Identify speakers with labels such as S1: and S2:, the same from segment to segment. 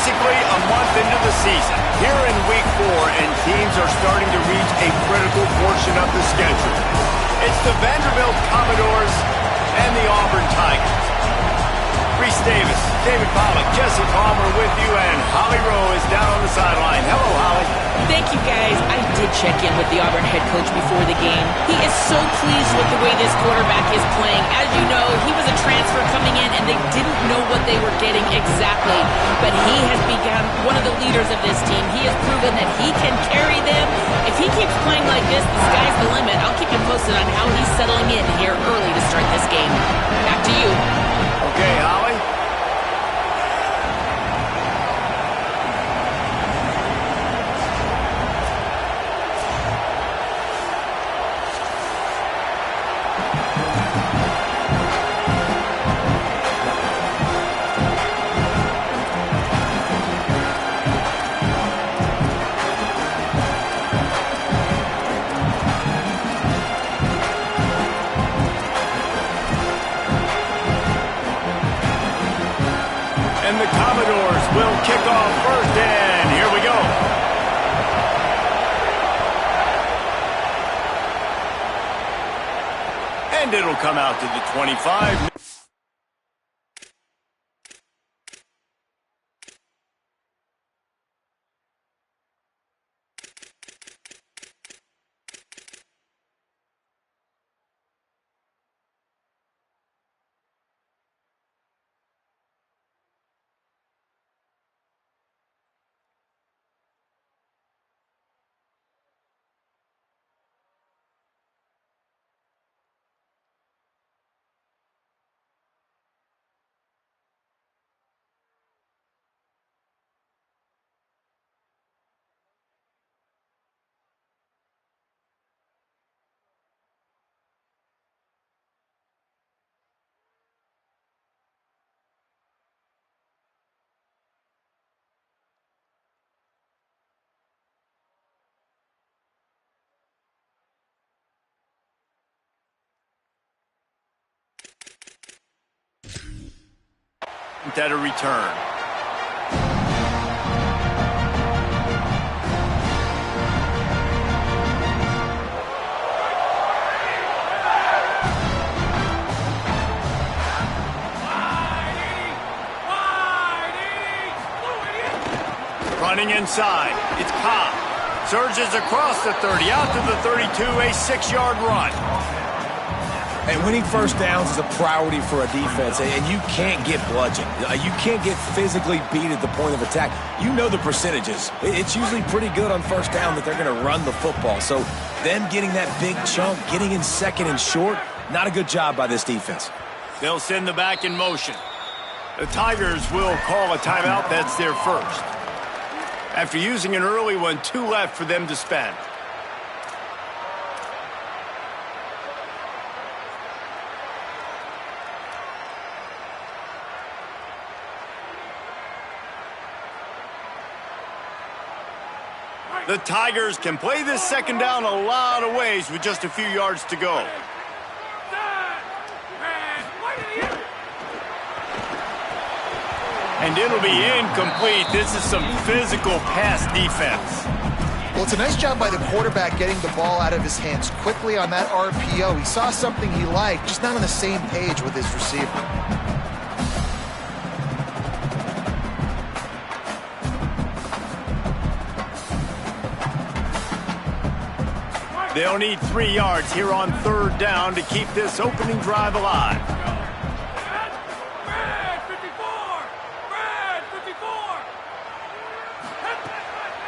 S1: basically a month into the season. Here in week 4, and teams are starting to reach a critical portion of the schedule. It's the Vanderbilt Commodores and the Auburn Tigers. Reese Davis, David Pollack, Jesse Palmer with you, and Holly Rowe is down on the sideline. Hello, Holly.
S2: Thank you, guys. I did check in with the Auburn head coach before the game. He is so pleased with the way this quarterback is playing. As you know, he was a transfer coming in, and they didn't know what they were getting exactly. But he has become one of the leaders of this team. He has proven that he can carry them. If he keeps playing like this, the sky's the limit. I'll keep you posted on how he's settling in here early to start this game. Back to you.
S1: Okay, Holly. And the Commodores will kick off first, and here we go. And it'll come out to the 25. At a return. Running inside. It's Cobb. Surges across the 30, out to the 32, a 6-yard run.
S3: And winning first downs is a priority for a defense, and you can't get bludgeoned. You can't get physically beat at the point of attack. You know the percentages. It's usually pretty good on first down that they're going to run the football. So them getting that big chunk, getting in second and short, not a good job by this defense.
S1: They'll send the back in motion. The Tigers will call a timeout. That's their first. After using an early one, 2 left for them to spend. The Tigers can play this second down a lot of ways with just a few yards to go. And it'll be incomplete. This is some physical pass defense.
S4: Well, it's a nice job by the quarterback getting the ball out of his hands quickly on that RPO. He saw something he liked, just not on the same page with his receiver.
S1: They'll need 3 yards here on third down to keep this opening drive alive.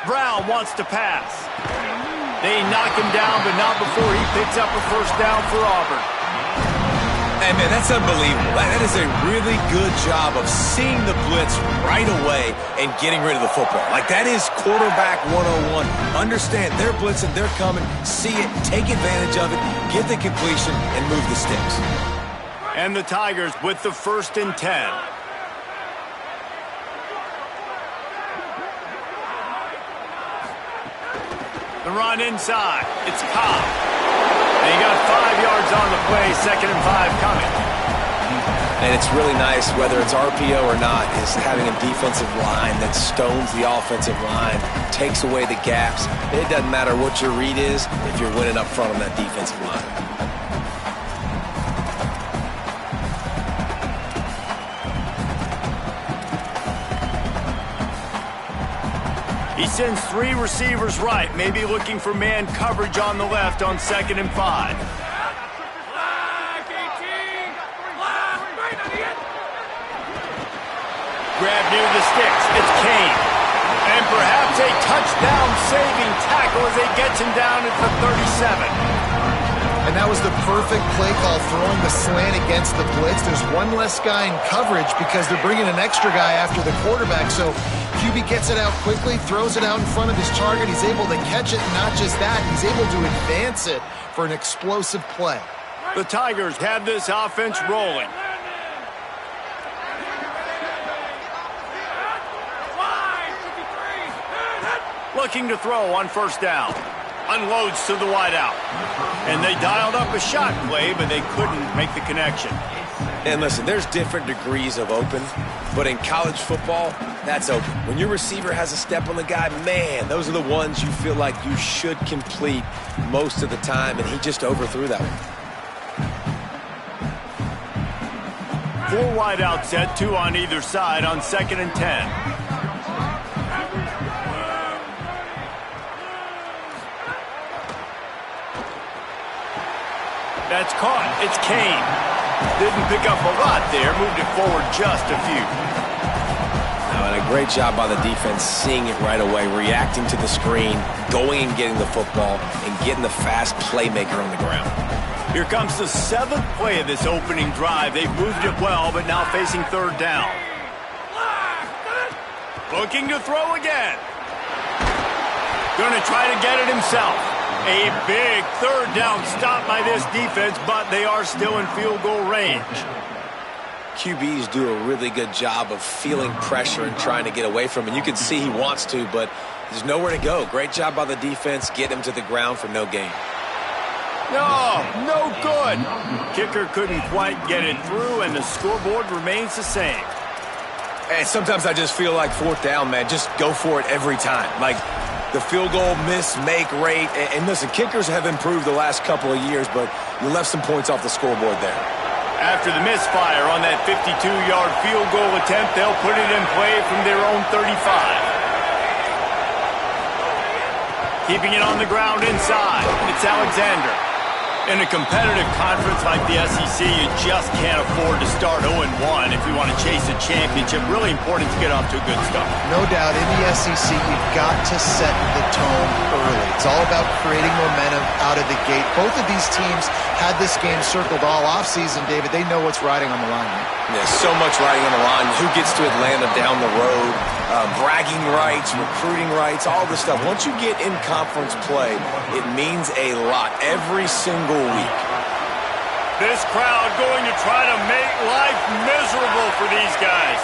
S1: Brown wants to pass. They knock him down, but not before he picks up a first down for Auburn.
S3: Hey, man, that's unbelievable. That is a really good job of seeing the blitz right away and getting rid of the football. Like, that is quarterback 101. Understand they're blitzing, they're coming, see it, take advantage of it, get the completion, and move the sticks.
S1: And the Tigers with the 1st and 10. The run inside. It's Cobb. And he got 5 yards on the play, 2nd and 5 coming.
S3: And it's really nice, whether it's RPO or not, is having a defensive line that stones the offensive line, takes away the gaps. It doesn't matter what your read is if you're winning up front on that defensive line.
S1: He sends 3 receivers right, maybe looking for man coverage on the left on 2nd and 5. Grab near the sticks. It's Kane. And perhaps a touchdown-saving tackle as he gets him down at the 37.
S4: And that was the perfect play call, throwing the slant against the blitz. There's one less guy in coverage because they're bringing an extra guy after the quarterback. So QB gets it out quickly, throws it out in front of his target. He's able to catch it, and not just that, he's able to advance it for an explosive play.
S1: The Tigers have this offense rolling. Looking to throw on 1st down. Unloads to the wideout. And they dialed up a shot play, but they couldn't make the connection.
S3: And listen, there's different degrees of open, but in college football, that's open. When your receiver has a step on the guy, man, those are the ones you feel like you should complete most of the time, and he just overthrew that one.
S1: 4 wideout set, 2 on either side on 2nd and 10. That's caught. It's Kane. Didn't pick up a lot there. Moved it forward just a few.
S3: Now, and a great job by the defense seeing it right away, reacting to the screen, going and getting the football, and getting the fast playmaker on the ground.
S1: Here comes the 7th play of this opening drive. They've moved it well, but now facing 3rd down. Looking to throw again. Going to try to get it himself. A big 3rd down stop by this defense, but they are still in field goal range.
S3: QBs do a really good job of feeling pressure and trying to get away from it. You can see he wants to, but there's nowhere to go. Great job by the defense, get him to the ground for no gain.
S1: No good. Kicker couldn't quite get it through, and the scoreboard remains the same.
S3: And sometimes I just feel like 4th down, man, just go for it every time. Like, the field goal miss-make rate. And listen, kickers have improved the last couple of years, but you left some points off the scoreboard there.
S1: After the misfire on that 52-yard field goal attempt, they'll put it in play from their own 35. Keeping it on the ground inside. It's Alexander. In a competitive conference like the SEC, you just can't afford to start 0-1 if you want to chase a championship. Really important to get off to a good start.
S4: No doubt, in the SEC, you've got to set the tone early. It's all about creating momentum out of the gate. Both of these teams had this game circled all offseason, David. They know what's riding on the line.
S3: Yeah, so much riding on the line. Who gets to Atlanta down the road? Bragging rights, recruiting rights, all this stuff. Once you get in conference play, it means a lot every single week.
S1: This crowd going to try to make life miserable for these guys.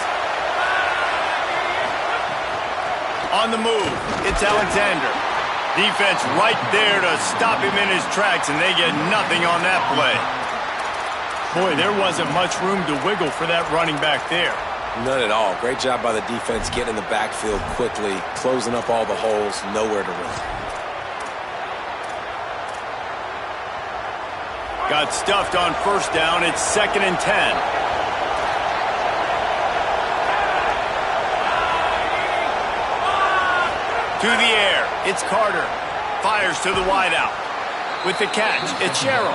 S1: On the move, it's Alexander. Defense right there to stop him in his tracks, and they get nothing on that play. Boy, there wasn't much room to wiggle for that running back there.
S3: None at all. Great job by the defense getting in the backfield quickly, closing up all the holes, nowhere to run.
S1: Got stuffed on 1st down. It's 2nd and 10. To the air. It's Carter. Fires to the wideout. With the catch, it's Sherrill.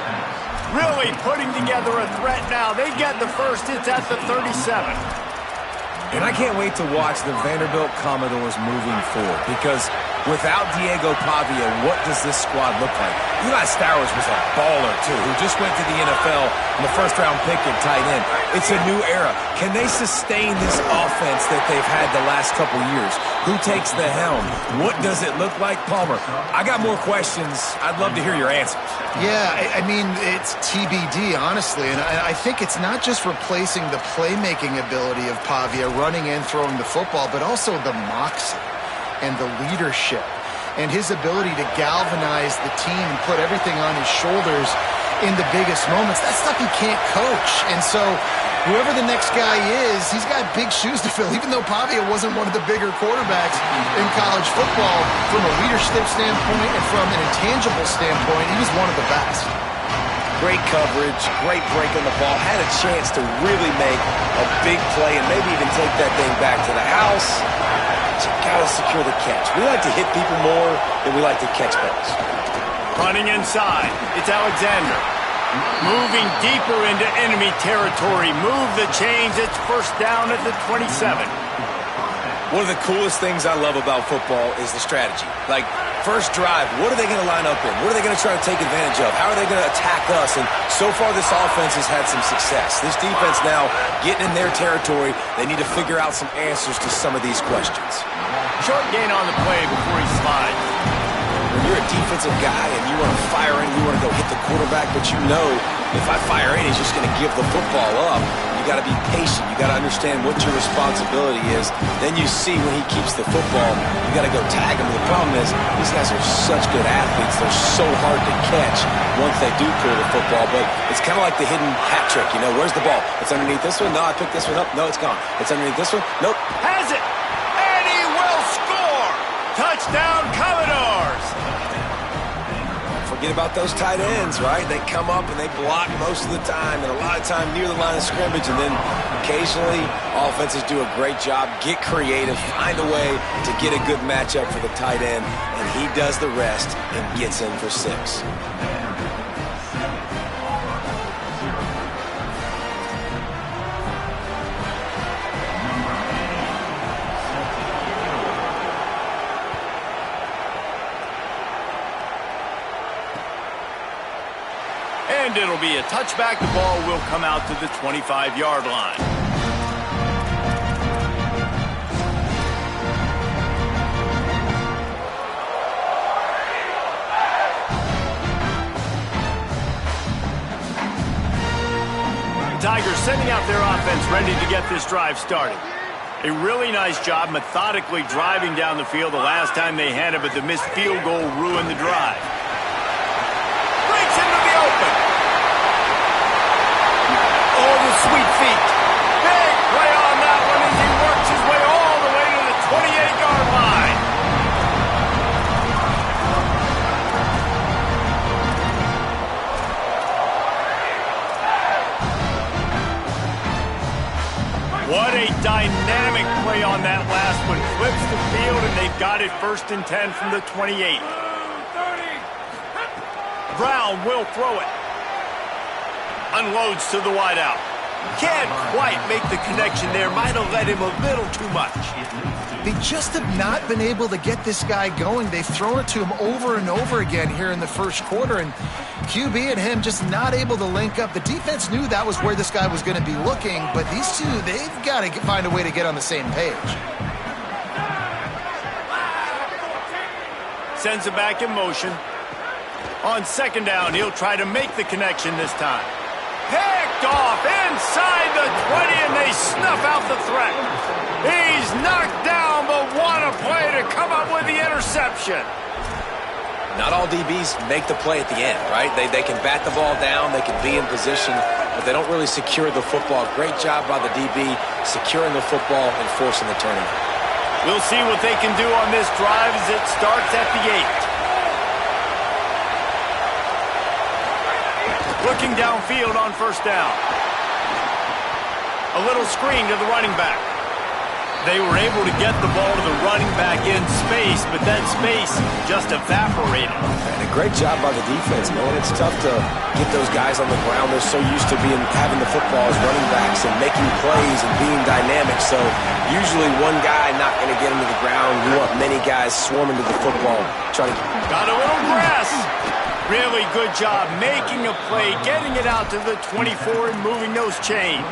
S1: Really putting together a threat now. They get the first. It's at the 37.
S3: And I can't wait to watch the Vanderbilt Commodores moving forward, because without Diego Pavia, what does this squad look like? Eli Stowers was a baller, too, who just went to the NFL in the 1st-round pick at tight end. It's a new era. Can they sustain this offense that they've had the last couple years? Who takes the helm? What does it look like? Palmer, I got more questions. I'd love to hear your answers.
S4: Yeah, I mean, it's TBD, honestly. And I think it's not just replacing the playmaking ability of Pavia, running and throwing the football, but also the moxie and the leadership and his ability to galvanize the team and put everything on his shoulders. in the biggest moments. That's stuff you can't coach. And so whoever the next guy is, he's got big shoes to fill. Even though Pavia wasn't one of the bigger quarterbacks in college football, from a leadership standpoint and from an intangible standpoint, he was one of the best.
S3: Great coverage, great break on the ball, had a chance to really make a big play and maybe even take that thing back to the house. But you gotta secure the catch. We like to hit people more than we like to catch balls.
S1: Running inside, it's Alexander. Moving deeper into enemy territory. Move the chains, it's first down at the 27.
S3: One of the coolest things I love about football is the strategy. Like, first drive, what are they going to line up in? What are they going to try to take advantage of? How are they going to attack us? And so far, this offense has had some success. This defense now getting in their territory. They need to figure out some answers to some of these questions.
S1: Short gain on the play before he slides.
S3: When you're a defensive guy and you want to fire in, you want to go hit the quarterback, but you know if I fire in, he's just going to give the football up. You got to be patient. You got to understand what your responsibility is. Then you see when he keeps the football, you got to go tag him. The problem is these guys are such good athletes. They're so hard to catch once they do pull the football. But it's kind of like the hidden hat trick. You know, where's the ball? It's underneath this one. No, I picked this one up. No, it's gone. It's underneath this one. Nope.
S1: Has it. And he will score. Touchdown, Commodores.
S3: Forget about those tight ends, right? They come up and they block most of the time, and a lot of time near the line of scrimmage, and then occasionally offenses do a great job, get creative, find a way to get a good matchup for the tight end, and he does the rest and gets in for 6.
S1: And it'll be a touchback. The ball will come out to the 25-yard line. The Tigers sending out their offense ready to get this drive started. A really nice job methodically driving down the field the last time they had it, but the missed field goal ruined the drive. Breaks into the open. Oh, the sweet feet. Big play on that one as he works his way all the way to the 28-yard line. What a dynamic play on that last one. Flips the field, and they've got it 1st and 10 from the 28. Brown will throw it. Unloads to the wideout. Can't quite make the connection there. Might have let him a little too much.
S4: They just have not been able to get this guy going. They've thrown it to him over and over again here in the first quarter, and QB and him just not able to link up. The defense knew that was where this guy was going to be looking, but these two, they've got to find a way to get on the same page.
S1: Sends it back in motion. On 2nd down, he'll try to make the connection this time. Picked off inside the 20, and they snuff out the threat. He's knocked down, but what a play to come up with the interception.
S3: Not all DBs make the play at the end, right? They can bat the ball down, they can be in position, but they don't really secure the football. Great job by the DB securing the football and forcing the turnover.
S1: We'll see what they can do on this drive as it starts at the 8. Looking downfield on 1st down. A little screen to the running back. They were able to get the ball to the running back in space, but that space just evaporated.
S3: And a great job by the defense, man. It's tough to get those guys on the ground. They're so used to having the football as running backs and making plays and being dynamic. So usually one guy not going to get him to the ground. You want many guys swarming to the football.
S1: Got a little grass. Really good job making a play, getting it out to the 24 and moving those chains.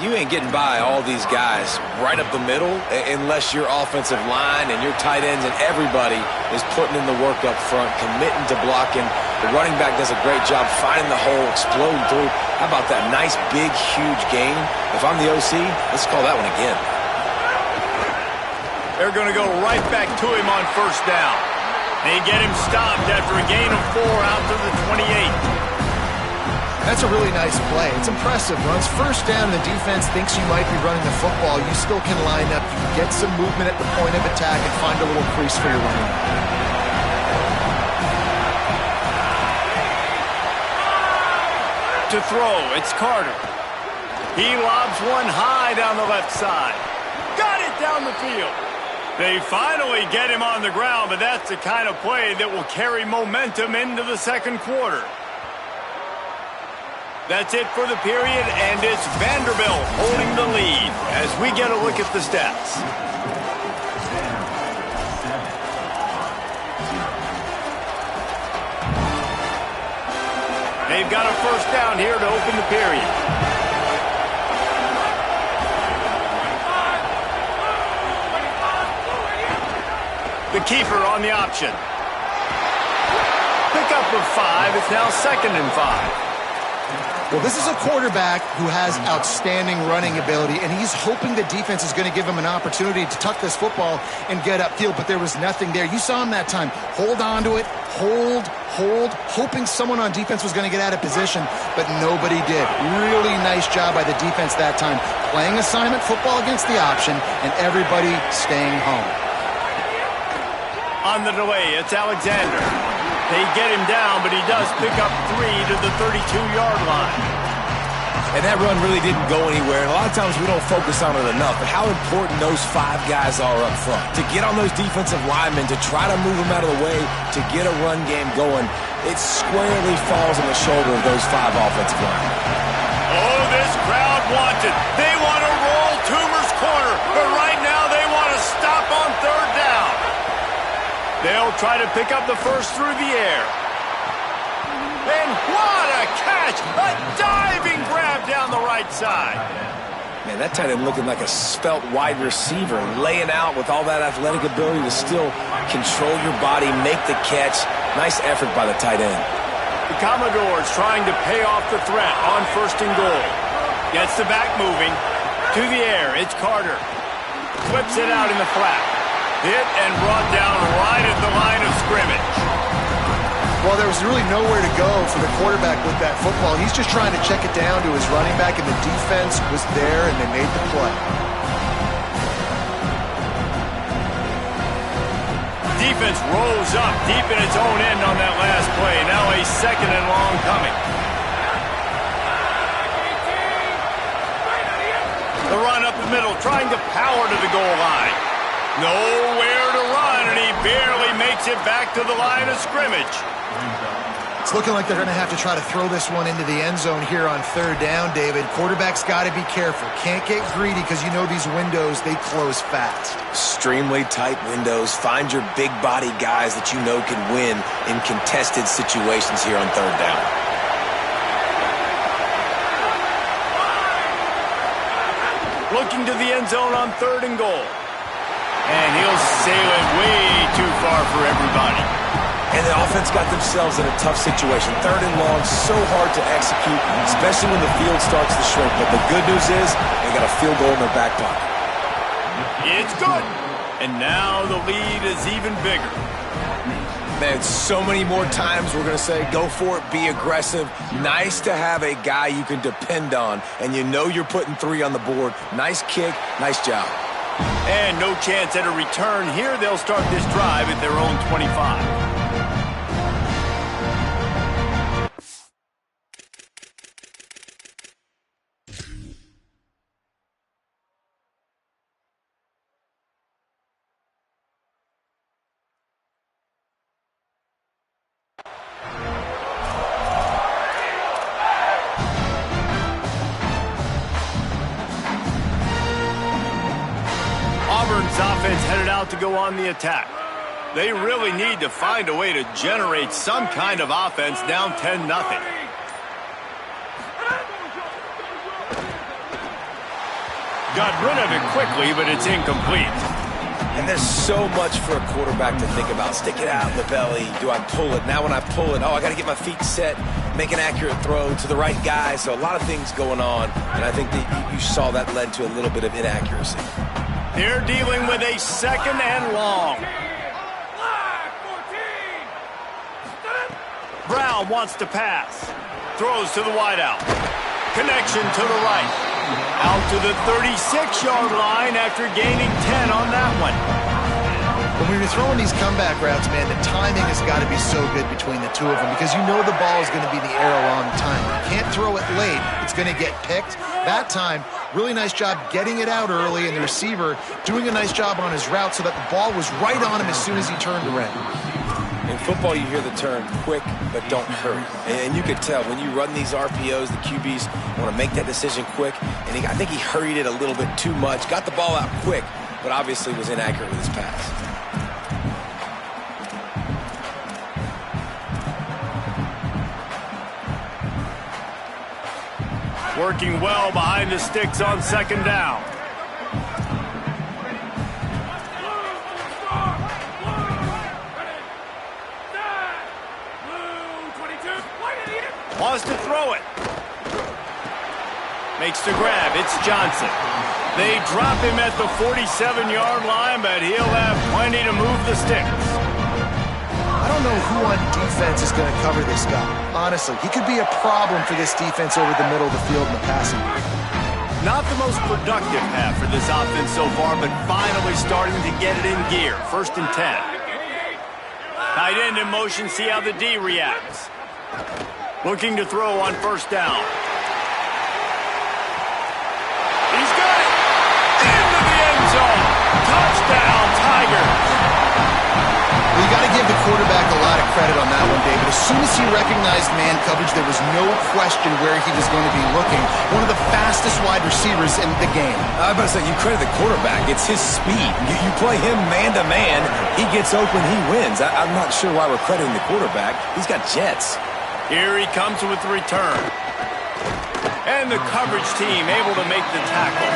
S3: You ain't getting by all these guys right up the middle unless your offensive line and your tight ends and everybody is putting in the work up front, committing to blocking. The running back does a great job finding the hole, exploding through. How about that nice, big, huge gain? If I'm the OC, let's call that one again.
S1: They're going to go right back to him on 1st down. They get him stopped after a gain of 4 out to the 28.
S4: That's a really nice play. It's impressive. Runs first down, the defense thinks you might be running the football. You still can line up, you can get some movement at the point of attack and find a little crease for your running.
S1: To throw, it's Carter. He lobs one high down the left side. Got it down the field. They finally get him on the ground, but that's the kind of play that will carry momentum into the second quarter. That's it for the period, and it's Vanderbilt holding the lead as we get a look at the stats. They've got a first down here to open the period. The keeper on the option. Pickup of 5. It's now 2nd and 5.
S4: Well, this is a quarterback who has outstanding running ability, and he's hoping the defense is going to give him an opportunity to tuck this football and get upfield, but there was nothing there. You saw him that time. Hold on to it, hold, hoping someone on defense was going to get out of position, but nobody did. Really nice job by the defense that time. Playing assignment football against the option, and everybody staying home.
S1: On the delay, it's Alexander. They get him down, but he does pick up 3 to the 32-yard line.
S3: And that run really didn't go anywhere. And a lot of times we don't focus on it enough, but how important those 5 guys are up front. To get on those defensive linemen, to try to move them out of the way, to get a run game going, it squarely falls on the shoulder of those 5 offensive linemen.
S1: Oh, this crowd wants it. They want to roll Toomer's corner, but right now they want to stop on 3rd down. They'll try to pick up the first through the air. And what a catch! A diving grab down the right side.
S3: Man, that tight end looking like a svelte wide receiver, laying out with all that athletic ability to still control your body, make the catch. Nice effort by the tight end.
S1: The Commodores trying to pay off the threat on 1st and goal. Gets the back moving. To the air, it's Carter. Flips it out in the flat. Hit and brought down right at the line of scrimmage.
S4: Well, there was really nowhere to go for the quarterback with that football. He's just trying to check it down to his running back, and the defense was there, and they made the play.
S1: Defense rose up deep in its own end on that last play. Now a 2nd and long coming. The run up the middle, trying to power to the goal line. Nowhere to run, and he barely makes it back to the line of scrimmage.
S4: It's looking like they're going to have to try to throw this one into the end zone here on 3rd down, David. Quarterback's got to be careful. Can't get greedy because you know these windows, they close fast.
S3: Extremely tight windows. Find your big body guys that you know can win in contested situations here on 3rd down.
S1: Looking to the end zone on 3rd and goal. And he'll sail it way too far for everybody.
S3: And the offense got themselves in a tough situation. 3rd and long, so hard to execute, especially when the field starts to shrink. But the good news is they got a field goal in their back pocket.
S1: It's good. And now the lead is even bigger.
S3: Man, so many more times we're going to say, go for it, be aggressive. Nice to have a guy you can depend on, and you know you're putting 3 on the board. Nice kick, nice job.
S1: And no chance at a return here. They'll start this drive at their own 25. Auburn's offense headed out to go on the attack. They really need to find a way to generate some kind of offense down 10-0. Got rid of it quickly, but it's incomplete.
S3: And there's so much for a quarterback to think about. Stick it out in the belly. Do I pull it? Now when I pull it, I got to get my feet set, make an accurate throw to the right guy. So a lot of things going on, and I think that you saw that led to a little bit of inaccuracy.
S1: They're dealing with a 2nd and long. Brown wants to pass. Throws to the wideout. Connection to the right. Out to the 36-yard line after gaining 10 on that one.
S4: When you're throwing these comeback routes, man, the timing has got to be so good between the two of them because you know the ball is going to be in the air a long time. You can't throw it late. It's going to get picked. That time, really nice job getting it out early, and the receiver doing a nice job on his route so that the ball was right on him as soon as he turned around.
S3: In football, you hear the term quick, but don't hurry. And you could tell when you run these RPOs, the QBs want to make that decision quick. And I think he hurried it a little bit too much. Got the ball out quick, but obviously was inaccurate with his pass.
S1: Working well behind the sticks on second down. Wants to throw it. Makes the grab. It's Johnson. They drop him at the 47-yard line, but he'll have plenty to move the sticks.
S4: I don't know who on defense is going to cover this guy. Honestly, he could be a problem for this defense over the middle of the field in the passing game.
S1: Not the most productive half for this offense so far, but finally starting to get it in gear. 1st and 10. Tight end in motion, see how the D reacts. Looking to throw on 1st down. He's got it! Into the end zone! Touchdown, Tigers!
S4: Well, you got to give the quarterback a lot of credit on that one, David. As soon as he recognized man coverage, there was no question where he was going to be looking. One of the fastest wide receivers in the game.
S3: I was about to say, you credit the quarterback. It's his speed. You play him man-to-man, he gets open, he wins. I'm not sure why we're crediting the quarterback. He's got jets.
S1: Here he comes with the return. And the coverage team able to make the tackle.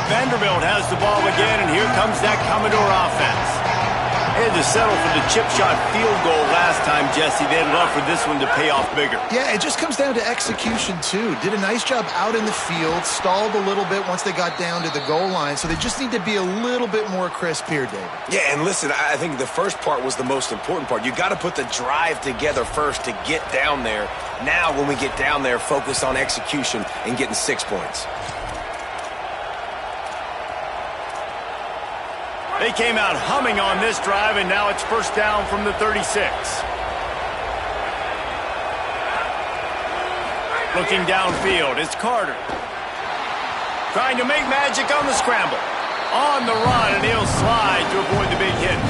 S1: Vanderbilt has the ball again, and here comes that Commodore offense. They had to settle for the chip shot field goal last time, Jesse. They'd love for this one to pay off bigger.
S4: Yeah, it just comes down to execution, too. Did a nice job out in the field, stalled a little bit once they got down to the goal line, so they just need to be a little bit more crisp here, David.
S3: Yeah, and listen, I think the first part was the most important part. You got to put the drive together first to get down there. Now, when we get down there, focus on execution and getting 6 points.
S1: They came out humming on this drive, and now it's 1st down from the 36. Looking downfield, it's Carter. Trying to make magic on the scramble. On the run, and he'll slide to avoid the big hit.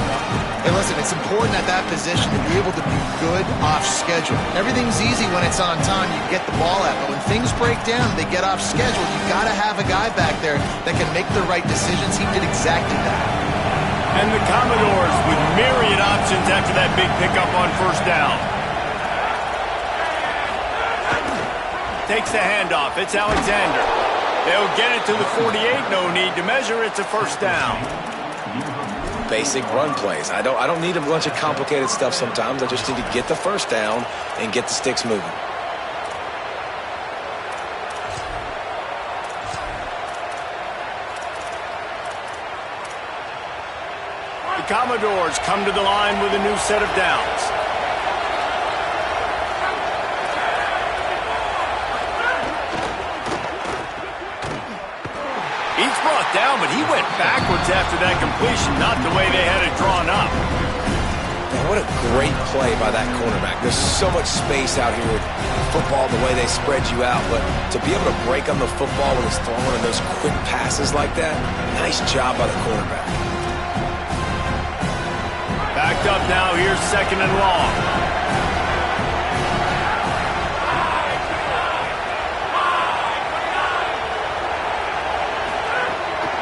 S4: Hey, listen, it's important at that position to be able to be good off schedule. Everything's easy when it's on time. You get the ball out, but when things break down, they get off schedule. You got to have a guy back there that can make the right decisions. He did exactly that.
S1: And the Commodores with myriad options after that big pickup on 1st down. Takes the handoff. It's Alexander. They'll get it to the 48. No need to measure. It's a 1st down.
S3: Basic run plays. I don't need a bunch of complicated stuff sometimes. I just need to get the 1st down and get the sticks moving.
S1: The Commodores come to the line with a new set of downs. He's brought down, but he went backwards after that completion, not the way they had it drawn up.
S3: Man, what a great play by that cornerback. There's so much space out here with football, the way they spread you out, but to be able to break on the football when it's thrown in those quick passes like that, nice job by the cornerback.
S1: Backed up now, here's 2nd and long.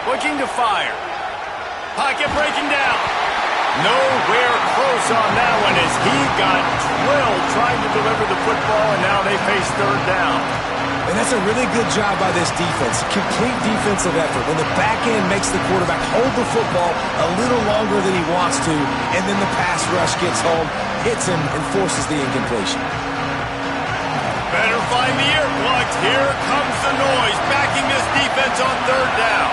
S1: Looking to fire. Pocket breaking down. Nowhere close on that one as he got drilled trying to deliver the football, and now they face 3rd down.
S3: And that's a really good job by this defense. Complete defensive effort. When the back end makes the quarterback hold the football a little longer than he wants to, and then the pass rush gets home, hits him, and forces the incompletion.
S1: Better find the ear plugs. Here comes the noise, backing this defense on third down.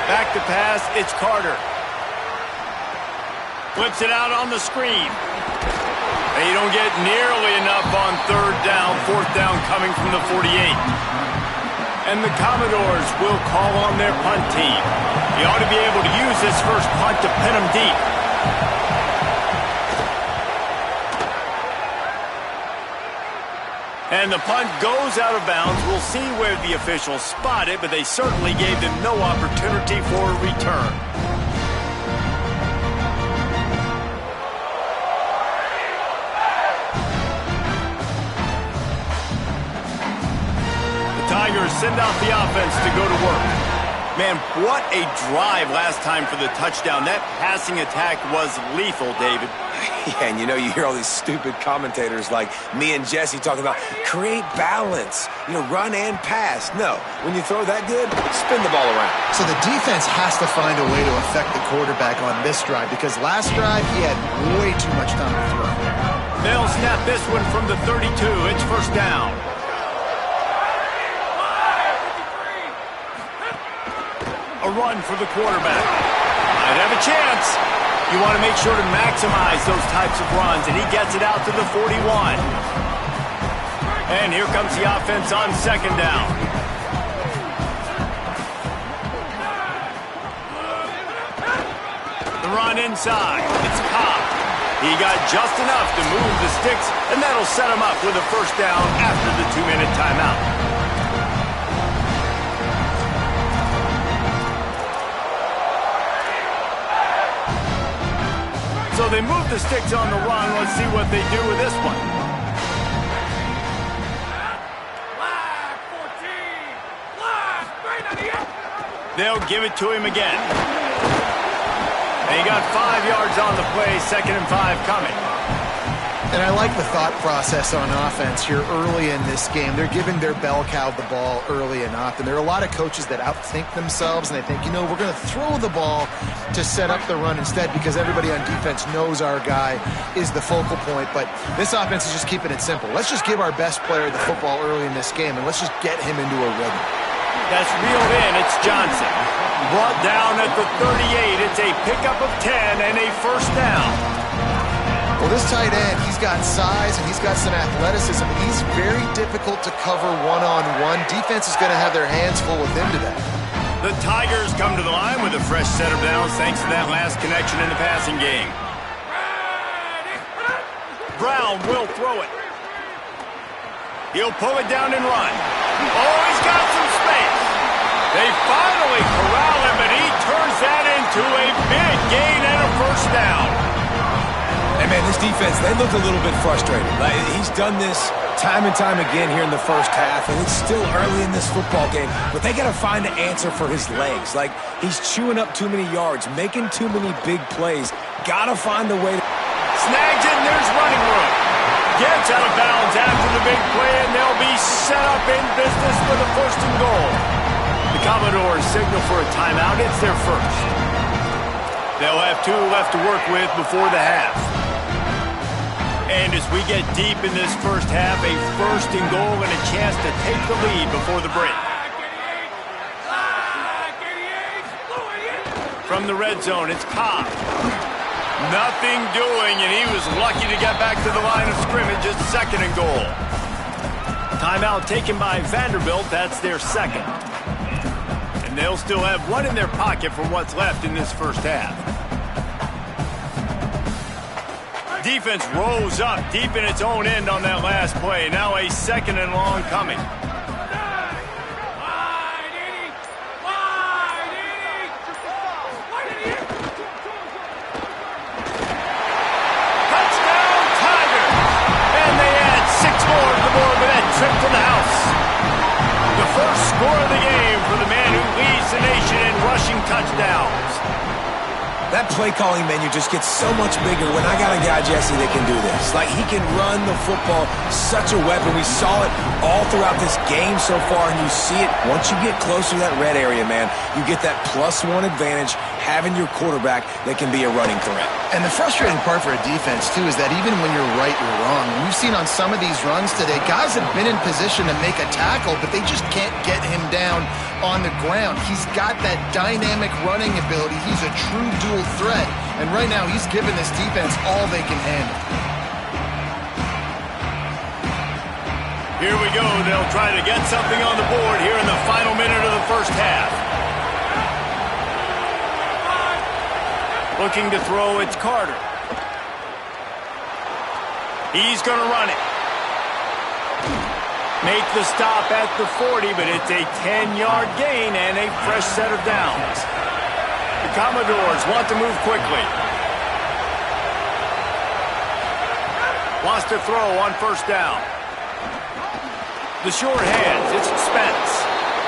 S1: Back to pass, it's Carter. Flips it out on the screen. They don't get nearly enough on third down. Fourth down coming from the 48. And the Commodores will call on their punt team. He ought to be able to use this first punt to pin them deep. And the punt goes out of bounds. We'll see where the officials spot it, but they certainly gave them no opportunity for a return. Tigers send out the offense to go to work. Man, what a drive last time for the touchdown. That passing attack was lethal, David.
S3: Yeah, and you hear all these stupid commentators like me and Jesse talking about create balance, run and pass. No, when you throw that good, spin the ball around.
S4: So the defense has to find a way to affect the quarterback on this drive because last drive he had way too much time to throw.
S1: They'll snap this one from the 32. It's first down. A run for the quarterback. Might have a chance. You want to make sure to maximize those types of runs, and he gets it out to the 41. And here comes the offense on second down. The run inside. It's Cobb. He got just enough to move the sticks, and that'll set him up with a first down after the 2-minute timeout. So they move the sticks on the run. Let's see what they do with this one. They'll give it to him again. And he got 5 yards on the play, 2nd and 5 coming.
S4: And I like the thought process on offense here early in this game. They're giving their bell cow the ball early enough. And there are a lot of coaches that outthink themselves, and they think, we're going to throw the ball to set up the run instead because everybody on defense knows our guy is the focal point. But this offense is just keeping it simple. Let's just give our best player the football early in this game, and let's just get him into a rhythm.
S1: That's reeled in. It's Johnson. Brought down at the 38. It's a pickup of 10 and a first down.
S4: Well, this tight end, he's got size and he's got some athleticism. He's very difficult to cover one-on-one. Defense is going to have their hands full with him today.
S1: The Tigers come to the line with a fresh set of downs thanks to that last connection in the passing game. Brown will throw it. He'll pull it down and run. Oh, he's got some space. They finally corral him, and he turns that into a big gain and a first down.
S3: And, man, this defense, they look a little bit frustrated. He's done this time and time again here in the first half, and it's still early in this football game, but they got to find an answer for his legs. He's chewing up too many yards, making too many big plays. Got to find a way to...
S1: Snags it, and there's running room. Gets out of bounds after the big play, and they'll be set up in business for the first and goal. The Commodores signal for a timeout. It's their first. They'll have 2 left to work with before the half. And as we get deep in this first half, a first and goal and a chance to take the lead before the break. From the red zone, it's Cobb. Nothing doing, and he was lucky to get back to the line of scrimmage at 2nd and goal. Timeout taken by Vanderbilt. That's their second. And they'll still have 1 in their pocket from what's left in this first half. Defense rose up deep in its own end on that last play. Now a 2nd and long coming. Touchdown, Tigers! And they add 6 more to the board with that trip to the house. The first score of the game for the man who leads the nation in rushing touchdowns.
S3: That play calling menu just gets so much bigger when I got a guy, Jesse, that can do this. Like, he can run the football, such a weapon. We saw it all throughout this game so far, and you see it once you get closer to that red area, man. You get that +1 advantage having your quarterback that can be a running threat.
S4: And the frustrating part for a defense, too, is that even when you're right, you're wrong. And we've seen on some of these runs today, guys have been in position to make a tackle, but they just can't get him down on the ground. He's got that dynamic running ability. He's a true dual threat. And right now, he's giving this defense all they can handle.
S1: Here we go. They'll try to get something on the board here in the final minute of the first half. Looking to throw, it's Carter. He's going to run it. Make the stop at the 40, but it's a 10-yard gain and a fresh set of downs. The Commodores want to move quickly. Wants to throw on first down. The short hands, it's Spence.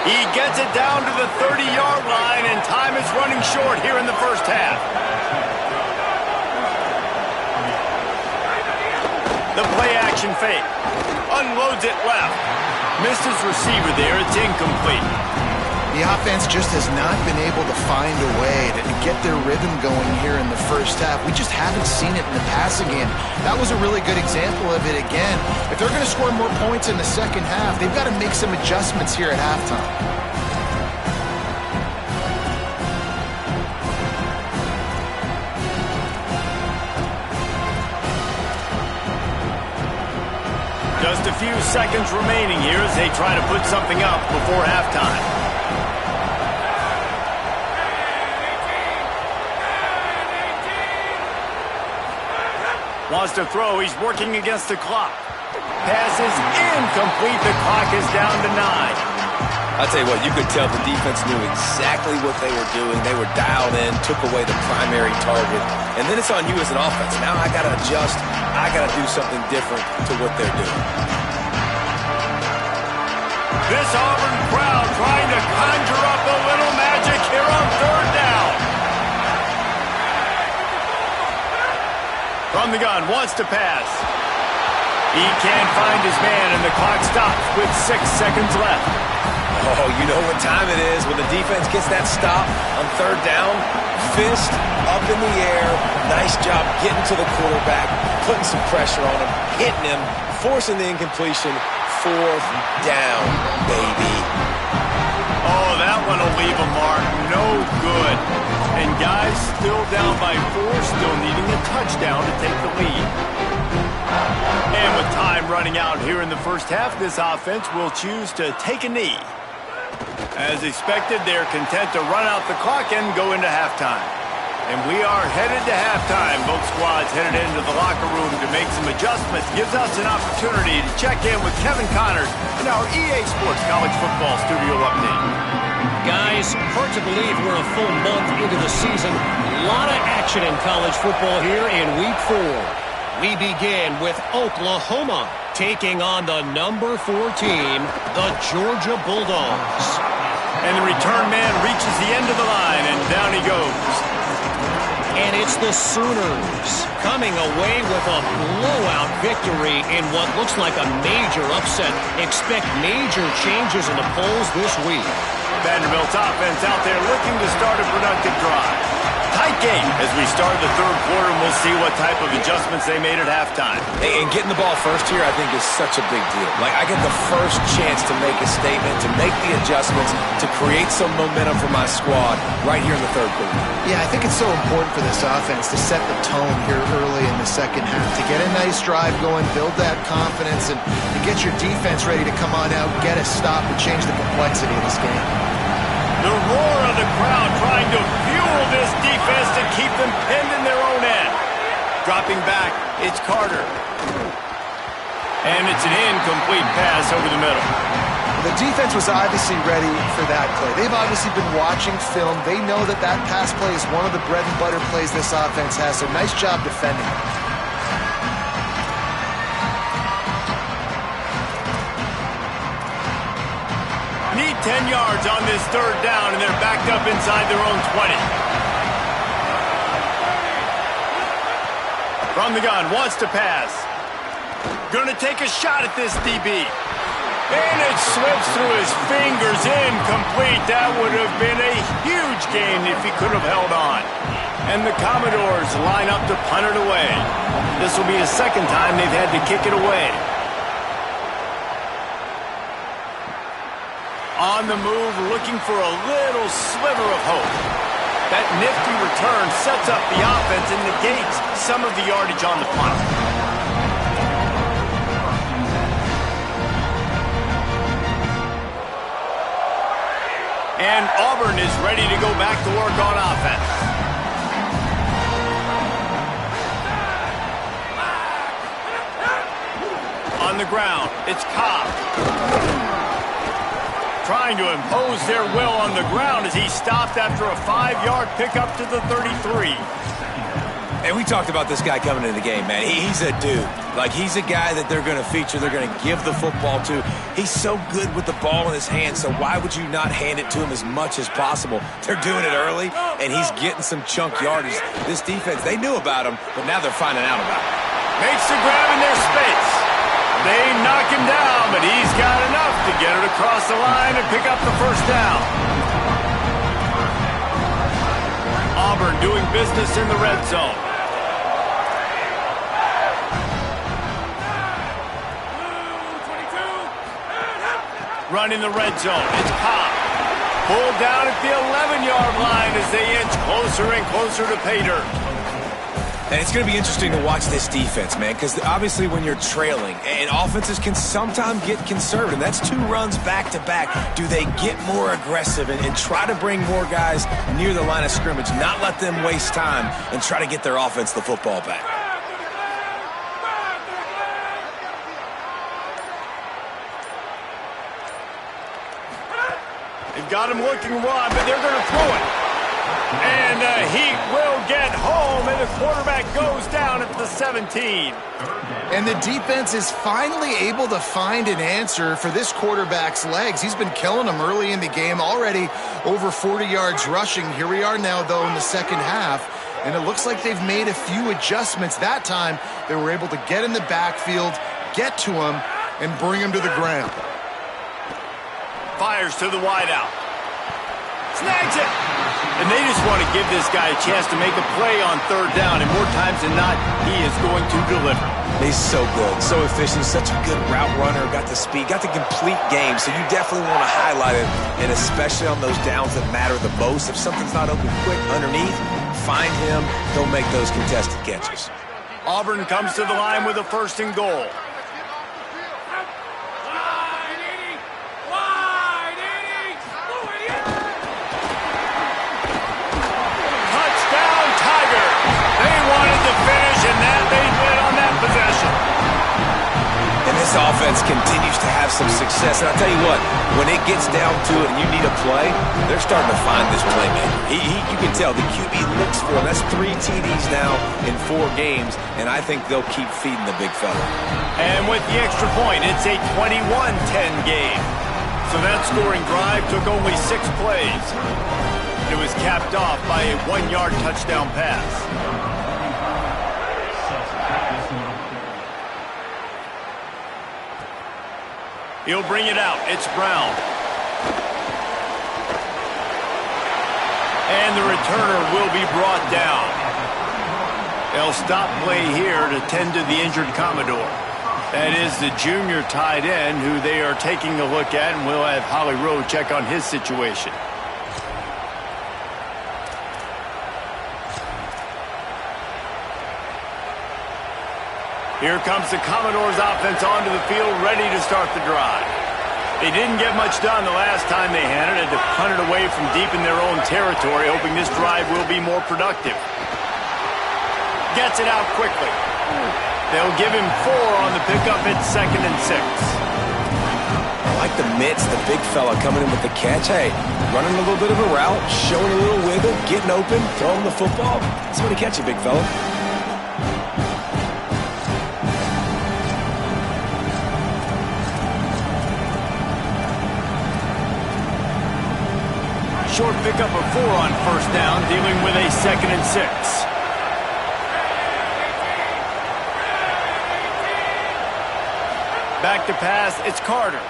S1: He gets it down to the 30-yard line, and time is running short here in the first half. The play-action fake. Unloads it left. Missed his receiver there. It's incomplete.
S4: The offense just has not been able to find a way to get their rhythm going here in the first half. We just haven't seen it in the passing game. That was a really good example of it again. If they're going to score more points in the second half, they've got to make some adjustments here at halftime.
S1: Just a few seconds remaining here as they try to put something up before halftime. Wants to throw. He's working against the clock. Pass is incomplete. The clock is down to 9.
S3: I'll tell you what, you could tell the defense knew exactly what they were doing. They were dialed in, took away the primary target. And then it's on you as an offense. Now I got to adjust. I got to do something different to what they're doing.
S1: This Auburn crowd trying to conjure up a little magic here on third down. From the gun, wants to pass. He can't find his man, and the clock stops with 6 seconds left.
S3: Oh, you know what time it is when the defense gets that stop on third down. Fist up in the air. Nice job getting to the quarterback, putting some pressure on him, hitting him, forcing the incompletion. Fourth down, baby.
S1: Oh, that one will leave a mark. No good. And guys still down by 4, still needing a touchdown to take the lead. And with time running out here in the first half, this offense will choose to take a knee. As expected, they're content to run out the clock and go into halftime. And we are headed to halftime. Both squads headed into the locker room to make some adjustments. Gives us an opportunity to check in with Kevin Connors in our EA Sports College Football Studio Update.
S5: Guys, hard to believe we're a full month into the season. A lot of action in college football here in Week 4. We begin with Oklahoma taking on the number 4 team, the Georgia Bulldogs.
S1: And the return man reaches the end of the line, and down he goes.
S5: And it's the Sooners coming away with a blowout victory in what looks like a major upset. Expect major changes in the polls this week.
S1: Vanderbilt's offense out there looking to start a productive drive. Tight game as we start the third quarter, and we'll see what type of adjustments they made at halftime.
S3: And getting the ball first here, I think, is such a big deal. Like, I get the first chance to make a statement, to make the adjustments, to create some momentum for my squad right here in the third quarter.
S4: Yeah, I think it's so important for this offense to set the tone here early in the second half, to get a nice drive going, build that confidence, and to get your defense ready to come on out, get a stop, and change the complexity of this game.
S1: The roar of the crowd trying to fuel this defense to keep them pinned in their own end. Dropping back, it's Carter. And it's an incomplete pass over the middle.
S4: The defense was obviously ready for that play. They've obviously been watching film. They know that that pass play is one of the bread and butter plays this offense has, so nice job defending.
S1: Need 10 yards on this third down, and they're backed up inside their own 20. From the gun, wants to pass. Gonna take a shot at this DB. And it slips through his fingers, incomplete. That would have been a huge gain if he could have held on. And the Commodores line up to punt it away. This will be the second time they've had to kick it away. On the move, looking for a little sliver of hope. That nifty return sets up the offense and negates some of the yardage on the punt. And Auburn is ready to go back to work on offense. On the ground, it's Cobb. Trying to impose their will on the ground as he stopped after a 5-yard pickup to the 33.
S3: And we talked about this guy coming into the game, man. He's a dude. Like, he's a guy that they're going to feature, they're going to give the football to. He's so good with the ball in his hand, so why would you not hand it to him as much as possible? They're doing it early, and he's getting some chunk yardage. This defense, they knew about him, but now they're finding out about him.
S1: Makes the grab in their space. They knock him down, but he's got enough to get it across the line and pick up the first down. Auburn doing business in the red zone. Running the red zone, it's Cobb. Pulled down at the 11-yard line as they inch closer and closer to pay dirt.
S3: And it's going to be interesting to watch this defense, man, because obviously when you're trailing, and offenses can sometimes get conservative. That's 2 runs back-to-back. Do they get more aggressive and try to bring more guys near the line of scrimmage, not let them waste time, and try to get their offense the football back?
S1: They've got him looking run, but they're going to throw it. And he will get home, and the quarterback goes down at the 17.
S4: And the defense is finally able to find an answer for this quarterback's legs. He's been killing them early in the game, already over 40 yards rushing. Here we are now, though, in the second half, and it looks like they've made a few adjustments. That time, they were able to get in the backfield, get to him, and bring him to the ground.
S1: Fires to the wideout. Snags it. And they just want to give this guy a chance to make a play on third down, and more times than not, he is going to deliver.
S3: He's so good, so efficient, such a good route runner, got the speed, got the complete game, so you definitely want to highlight it, and especially on those downs that matter the most. If something's not open quick underneath, find him, he'll make those contested catches.
S1: Auburn comes to the line with a 1st and goal.
S3: This offense continues to have some success. And I'll tell you what, when it gets down to it and you need a play, they're starting to find this playmaker. You can tell the QB looks for him. That's 3 TDs now in 4 games, and I think they'll keep feeding the big fella.
S1: And with the extra point, it's a 21-10 game. So that scoring drive took only 6 plays. It was capped off by a 1-yard touchdown pass. He'll bring it out. It's Brown. And the returner will be brought down. They'll stop play here to tend to the injured Commodore. That is the junior tight end who they are taking a look at, and we'll have Holly Rowe check on his situation. Here comes the Commodores offense onto the field, ready to start the drive. They didn't get much done the last time they had it, to punt it away from deep in their own territory, hoping this drive will be more productive. Gets it out quickly. They'll give him 4 on the pickup at 2nd and 6.
S3: I like the mitts, the big fella coming in with the catch. Hey, running a little bit of a route, showing a little wiggle, getting open, throwing the football. That's when he catch you, big fella.
S1: Short pickup of 4 on 1st down, dealing with a 2nd and 6. Back to pass, it's Carter.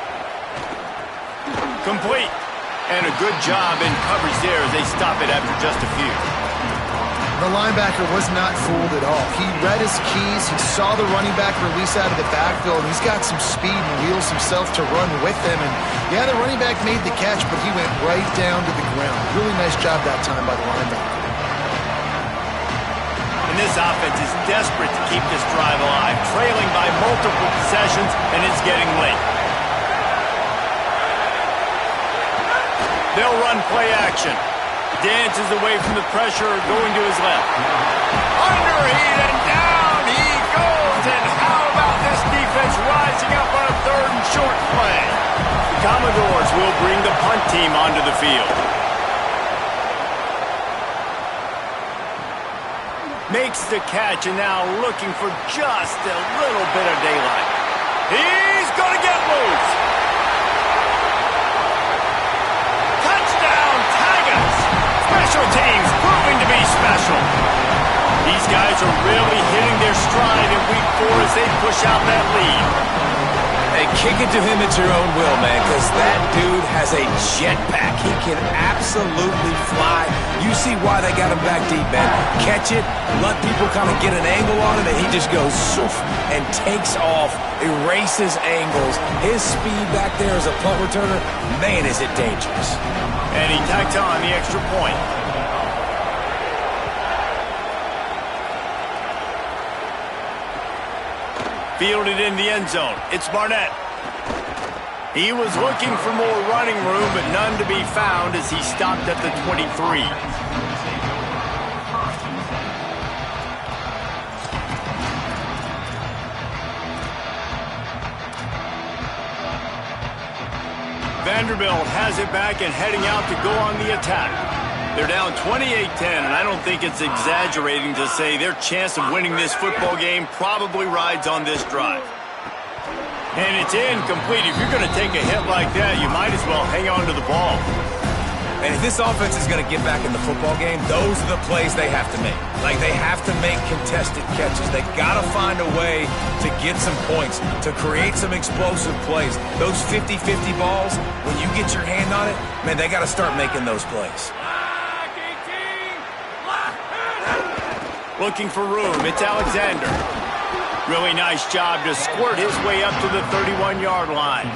S1: Complete. And a good job in coverage there as they stop it after just a few.
S4: The linebacker was not fooled at all. He read his keys. He saw the running back release out of the backfield. He's got some speed and wheels himself to run with them. And, yeah, the running back made the catch, but he went right down to the ground. Really nice job that time by the linebacker.
S1: And this offense is desperate to keep this drive alive, trailing by multiple possessions, and it's getting late. They'll run play action. Dances away from the pressure, going to his left. Underheat, and down he goes. And how about this defense rising up on a 3rd and short play? The Commodores will bring the punt team onto the field. Makes the catch, and now looking for just a little bit of daylight. He's going to get loose. Touchdown, Tigers! Special teams proving to be special. These guys are really hitting their stride in week 4 as they push out that lead.
S3: Hey, kick it to him at your own will, man, because that dude has a jetpack. He can absolutely fly. You see why they got him back deep, man. Catch it, let people kind of get an angle on it, and he just goes soof and takes off, erases angles. His speed back there as a punt returner, man, is it dangerous.
S1: And he tacks on the extra point. Fielded in the end zone. It's Barnett. He was looking for more running room, but none to be found as he stopped at the 23. Vanderbilt has it back and heading out to go on the attack. They're down 28-10, and I don't think it's exaggerating to say their chance of winning this football game probably rides on this drive. And it's incomplete. If you're going to take a hit like that, you might as well hang on to the ball.
S3: And if this offense is going to get back in the football game, those are the plays they have to make. Like, they have to make contested catches. They got to find a way to get some points, to create some explosive plays. Those 50-50 balls, when you get your hand on it, man, they got to start making those plays.
S1: Looking for room, it's Alexander. Really nice job to squirt his way up to the 31-yard line.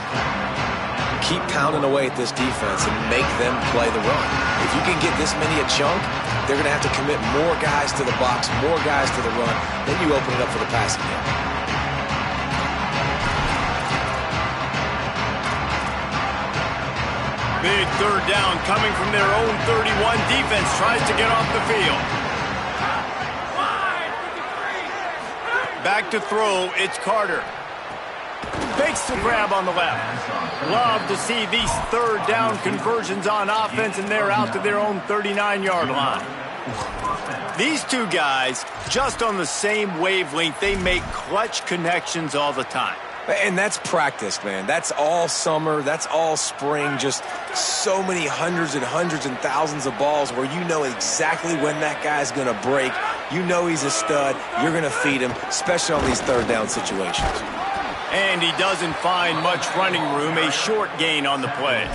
S3: Keep pounding away at this defense and make them play the run. If you can get this many a chunk, they're going to have to commit more guys to the box, more guys to the run. Then you open it up for the passing game.
S1: Big 3rd down coming from their own 31. Defense tries to get off the field. Back to throw, it's Carter. Fakes the grab on the left. Love to see these 3rd down conversions on offense, and they're out to their own 39-yard line. These two guys, just on the same wavelength, they make clutch connections all the time.
S3: And that's practice, man. That's all summer. That's all spring. Just so many hundreds and thousands of balls where you know exactly when that guy's going to break. You know he's a stud. You're going to feed him, especially on these 3rd down situations.
S1: And he doesn't find much running room. A short gain on the play.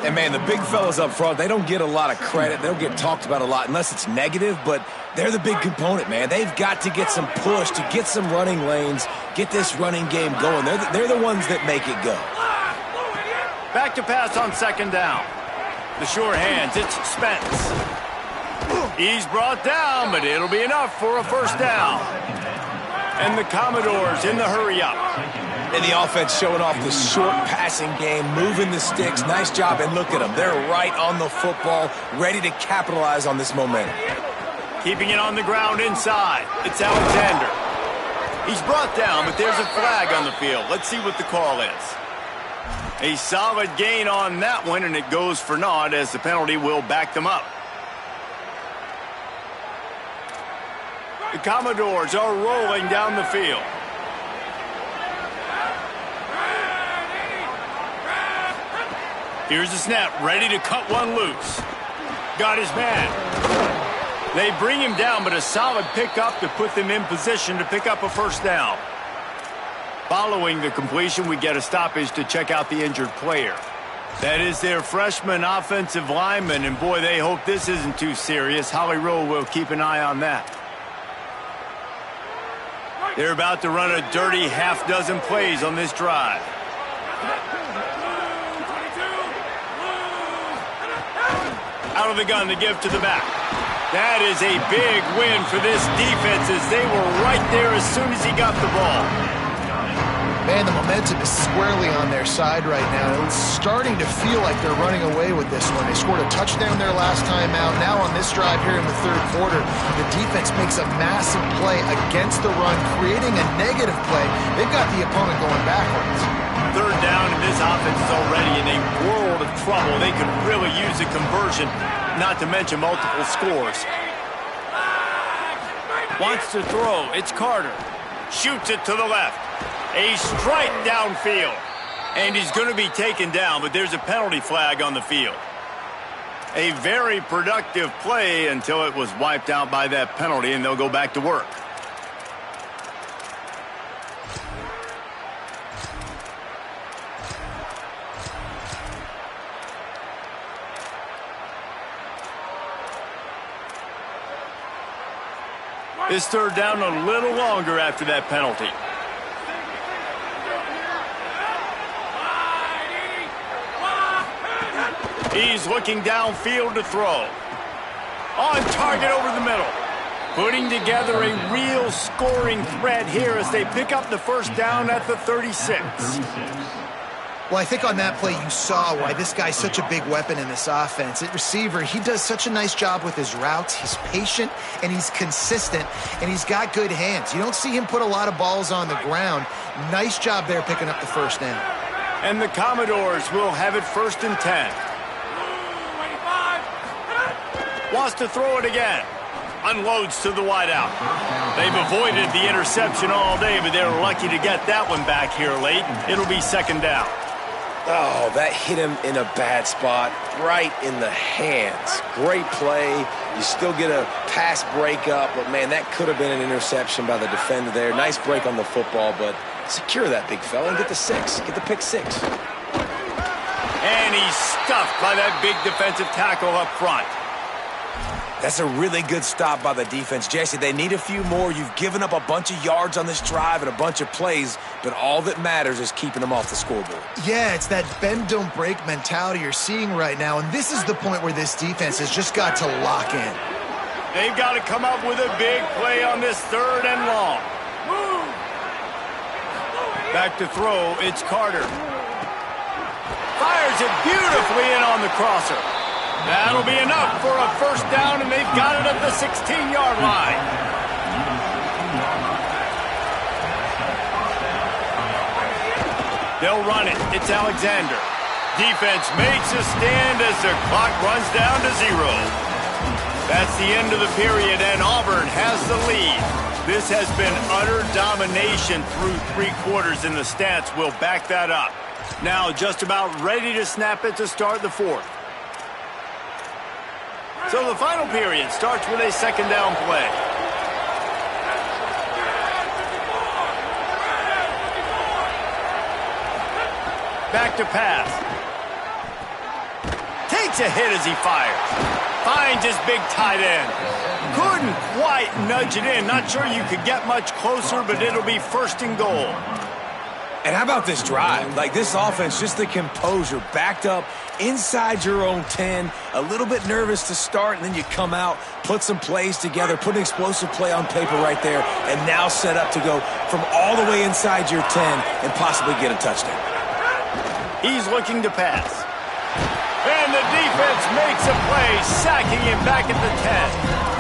S3: And, man, the big fellas up front, they don't get a lot of credit. They don't get talked about a lot unless it's negative, but they're the big component, man. They've got to get some push, to get some running lanes, get this running game going. They're the ones that make it go.
S1: Back to pass on 2nd down. The sure hands, it's Spence. He's brought down, but it'll be enough for a 1st down. And the Commodores in the hurry-up.
S3: And the offense showing off the short passing game, moving the sticks. Nice job, and look at them. They're right on the football, ready to capitalize on this momentum.
S1: Keeping it on the ground inside. It's Alexander. He's brought down, but there's a flag on the field. Let's see what the call is. A solid gain on that one, and it goes for naught as the penalty will back them up. The Commodores are rolling down the field. Here's the snap, ready to cut one loose. Got his man. They bring him down, but a solid pickup to put them in position to pick up a 1st down. Following the completion, we get a stoppage to check out the injured player. That is their freshman offensive lineman, and boy, they hope this isn't too serious. Holly Rowe will keep an eye on that. They're about to run a dirty half-dozen plays on this drive. Out of the gun to give to the back. That is a big win for this defense as they were right there as soon as he got the ball.
S4: Man, the momentum is squarely on their side right now. It's starting to feel like they're running away with this one. They scored a touchdown their last time out. Now on this drive here in the third quarter, the defense makes a massive play against the run, creating a negative play. They've got the opponent going backwards.
S1: Third down, and this offense is already in a world of trouble. They could really use a conversion, not to mention multiple scores. Wants to throw. It's Carter. Shoots it to the left. A strike downfield. And he's going to be taken down, but there's a penalty flag on the field. A very productive play until it was wiped out by that penalty, and they'll go back to work. This third down a little longer after that penalty. He's looking downfield to throw. On target over the middle. Putting together a real scoring threat here as they pick up the first down at the 36.
S4: Well, I think on that play you saw why this guy's such a big weapon in this offense. At receiver, he does such a nice job with his routes. He's patient, and he's consistent, and he's got good hands. You don't see him put a lot of balls on the ground. Nice job there picking up the first down.
S1: And the Commodores will have it 1st and 10. Wants to throw it again. Unloads to the wideout. They've avoided the interception all day, but they're lucky to get that one back here late. It'll be 2nd down.
S3: Oh, that hit him in a bad spot, right in the hands. Great play. You still get a pass breakup, but, man, that could have been an interception by the defender there. Nice break on the football, but secure that big fella and get the 6. Get the pick 6.
S1: And he's stuffed by that big defensive tackle up front.
S3: That's a really good stop by the defense. Jesse, they need a few more. You've given up a bunch of yards on this drive and a bunch of plays, but all that matters is keeping them off the scoreboard.
S4: Yeah, it's that bend, don't break mentality you're seeing right now, and this is the point where this defense has just got to lock in.
S1: They've got to come up with a big play on this 3rd and long. Back to throw, it's Carter. Fires it beautifully in on the crosser. That'll be enough for a first down, and they've got it at the 16-yard line. They'll run it. It's Alexander. Defense makes a stand as the clock runs down to 0. That's the end of the period, and Auburn has the lead. This has been utter domination through 3 quarters, and the stats will back that up. Now just about ready to snap it to start the 4th. So the final period starts with a 2nd down play. Back to pass. Takes a hit as he fires. Finds his big tight end. Couldn't quite nudge it in. Not sure you could get much closer, but it'll be 1st and goal.
S3: And how about this drive? Like, this offense, just the composure, backed up inside your own 10, a little bit nervous to start, and then you come out, put some plays together, put an explosive play on paper right there, and now set up to go from all the way inside your 10 and possibly get a touchdown.
S1: He's looking to pass. And the defense makes a play, sacking him back at the 10.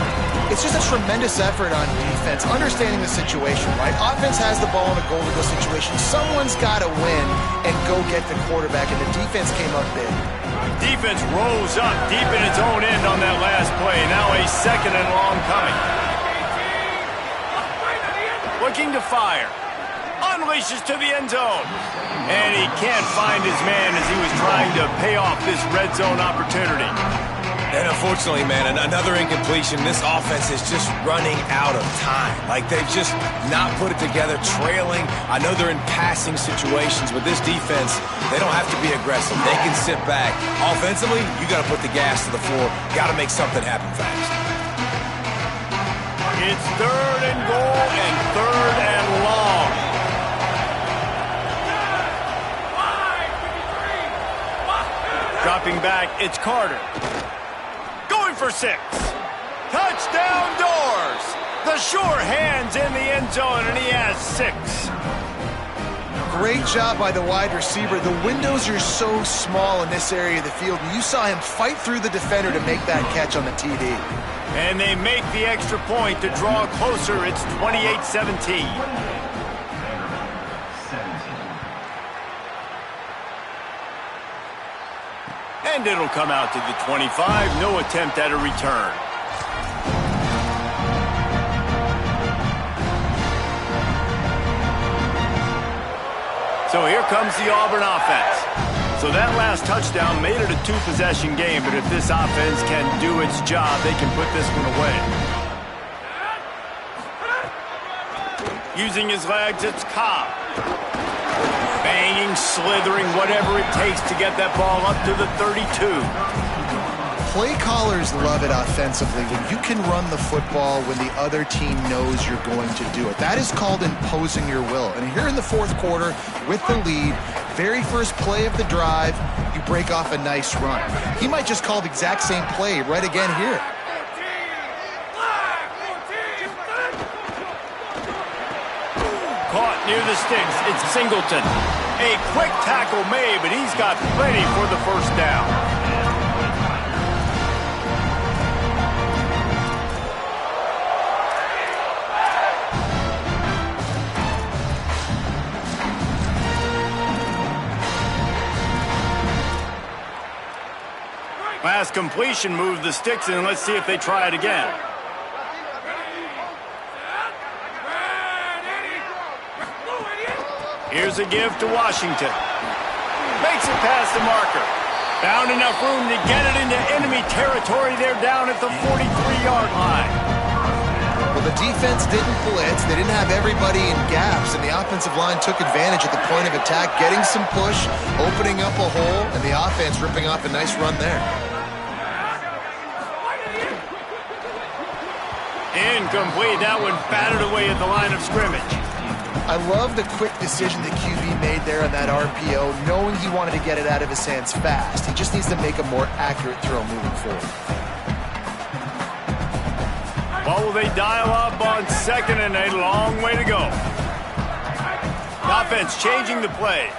S4: It's just a tremendous effort on defense, understanding the situation, right? Offense has the ball in a goal-to-go situation. Someone's got to win and go get the quarterback, and the defense came up big.
S1: Defense rose up deep in its own end on that last play. Now a 2nd and long coming. Looking to fire. Unleashes to the end zone. And he can't find his man as he was trying to pay off this red zone opportunity.
S3: And unfortunately, man, another incompletion. This offense is just running out of time. Like, they've just not put it together, trailing. I know they're in passing situations, but this defense, they don't have to be aggressive. They can sit back. Offensively, you got to put the gas to the floor. Got to make something happen fast.
S1: It's 3rd and goal and 3rd and long. Dropping back, it's Carter. Going for 6. Touchdown Doors. The sure hands in the end zone, and he has 6.
S4: Great job by the wide receiver. The windows are so small in this area of the field, and you saw him fight through the defender to make that catch on the TD.
S1: And they make the extra point to draw closer. It's 28-17. And it'll come out to the 25. No attempt at a return. So here comes the Auburn offense. So that last touchdown made it a 2-possession game, but if this offense can do its job, they can put this one away. Using his legs, it's Cobb. Banging, slithering, whatever it takes to get that ball up to the 32.
S4: Play callers love it offensively when you can run the football when the other team knows you're going to do it. That is called imposing your will. And here in the 4th quarter, with the lead, very first play of the drive, you break off a nice run. He might just call the exact same play right again here.
S1: Caught near the sticks, it's Singleton. A quick tackle made, but he's got plenty for the first down. Last completion moved the sticks in. Let's see if they try it again. Here's a give to Washington. Makes it past the marker. Found enough room to get it into enemy territory. They're down at the 43-yard line.
S4: Well, the defense didn't blitz. They didn't have everybody in gaps, and the offensive line took advantage at the point of attack, getting some push, opening up a hole, and the offense ripping off a nice run there.
S1: Incomplete. That one batted away at the line of scrimmage.
S4: I love the quick decision that QB made there on that RPO, knowing he wanted to get it out of his hands fast. He just needs to make a more accurate throw moving forward.
S1: Well, will they dial up on 2nd and a long way to go? Offense changing the play.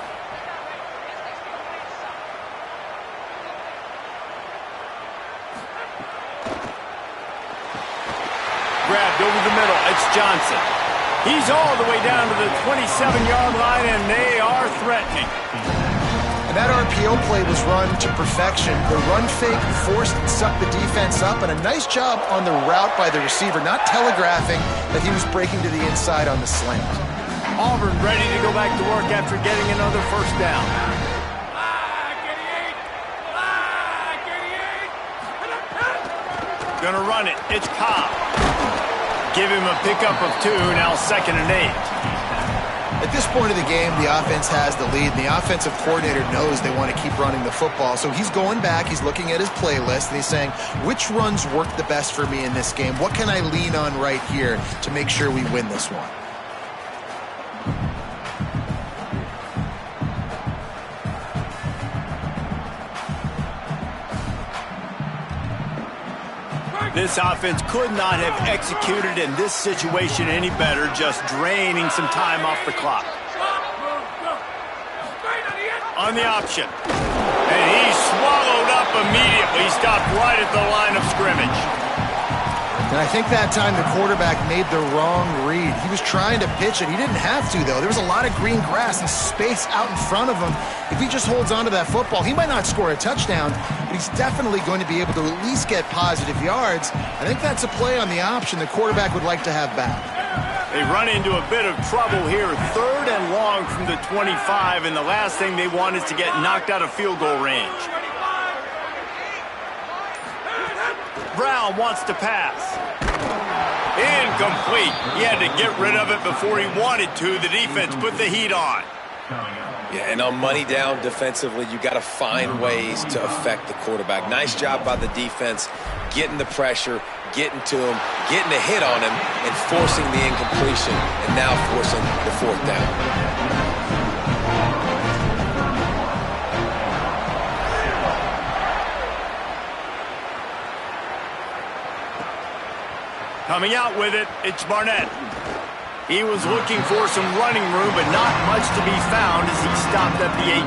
S1: Grabbed over the middle. It's Johnson. He's all the way down to the 27-yard line, and they are threatening.
S4: And that RPO play was run to perfection. The run fake forced and sucked the defense up, and a nice job on the route by the receiver, not telegraphing that he was breaking to the inside on the slant.
S1: Auburn ready to go back to work after getting another first down. Gonna run it. It's Cobb. Give him a pickup of 2, now 2nd and 8.
S4: At this point of the game, the offense has the lead, and the offensive coordinator knows they want to keep running the football. So he's going back, he's looking at his playlist, and he's saying, which runs work the best for me in this game? What can I lean on right here to make sure we win this one?
S1: This offense could not have executed in this situation any better, just draining some time off the clock. On the option. And he swallowed up immediately, stopped right at the line of scrimmage.
S4: And I think that time the quarterback made the wrong read. He was trying to pitch it. He didn't have to, though. There was a lot of green grass and space out in front of him. If he just holds on to that football, he might not score a touchdown, but he's definitely going to be able to at least get positive yards. I think that's a play on the option the quarterback would like to have back.
S1: They run into a bit of trouble here. 3rd and long from the 25, and the last thing they want is to get knocked out of field goal range. now and wants to pass. Incomplete. He had to get rid of it before he wanted to. The defense put the heat on.
S3: Yeah, and on money down defensively, you got to find ways to affect the quarterback. Nice job by the defense, getting the pressure, getting to him, getting a hit on him, and forcing the incompletion, and now forcing the fourth down.
S1: Coming out with it, it's Barnett. He was looking for some running room, but not much to be found as he stopped at the 18.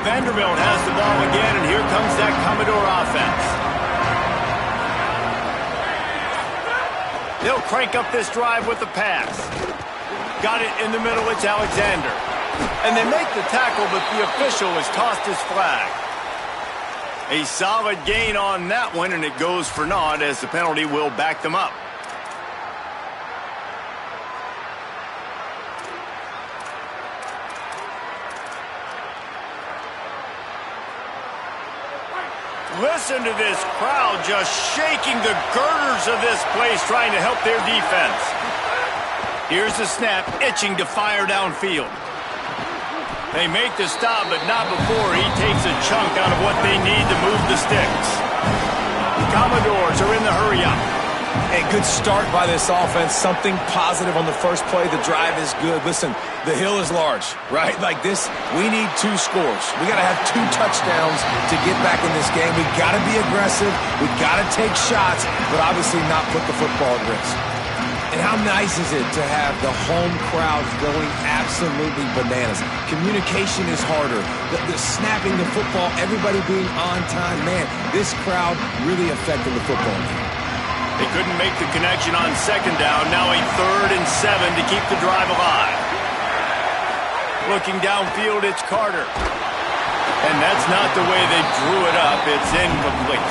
S1: Vanderbilt has the ball again, and here comes that Commodore offense. They'll crank up this drive with the pass. Got it in the middle, it's Alexander. And they make the tackle, but the official has tossed his flag. A solid gain on that one, and it goes for naught as the penalty will back them up. Listen to this crowd just shaking the girders of this place, trying to help their defense. Here's the snap, itching to fire downfield. They make the stop, but not before he takes a chunk out of what they need to move the sticks. The Commodores are in the hurry-up.
S3: A good start by this offense. Something positive on the first play. The drive is good. Listen, the hill is large, right? Like this, we need 2 scores. We got to have 2 touchdowns to get back in this game. We got to be aggressive. We got to take shots, but obviously not put the football at risk. And how nice is it to have the home crowd going absolutely bananas? Communication is harder. The snapping the football, everybody being on time. Man, this crowd really affected the football game.
S1: They couldn't make the connection on second down. Now a 3rd and 7 to keep the drive alive. Looking downfield, it's Carter. And that's not the way they drew it up. It's incomplete.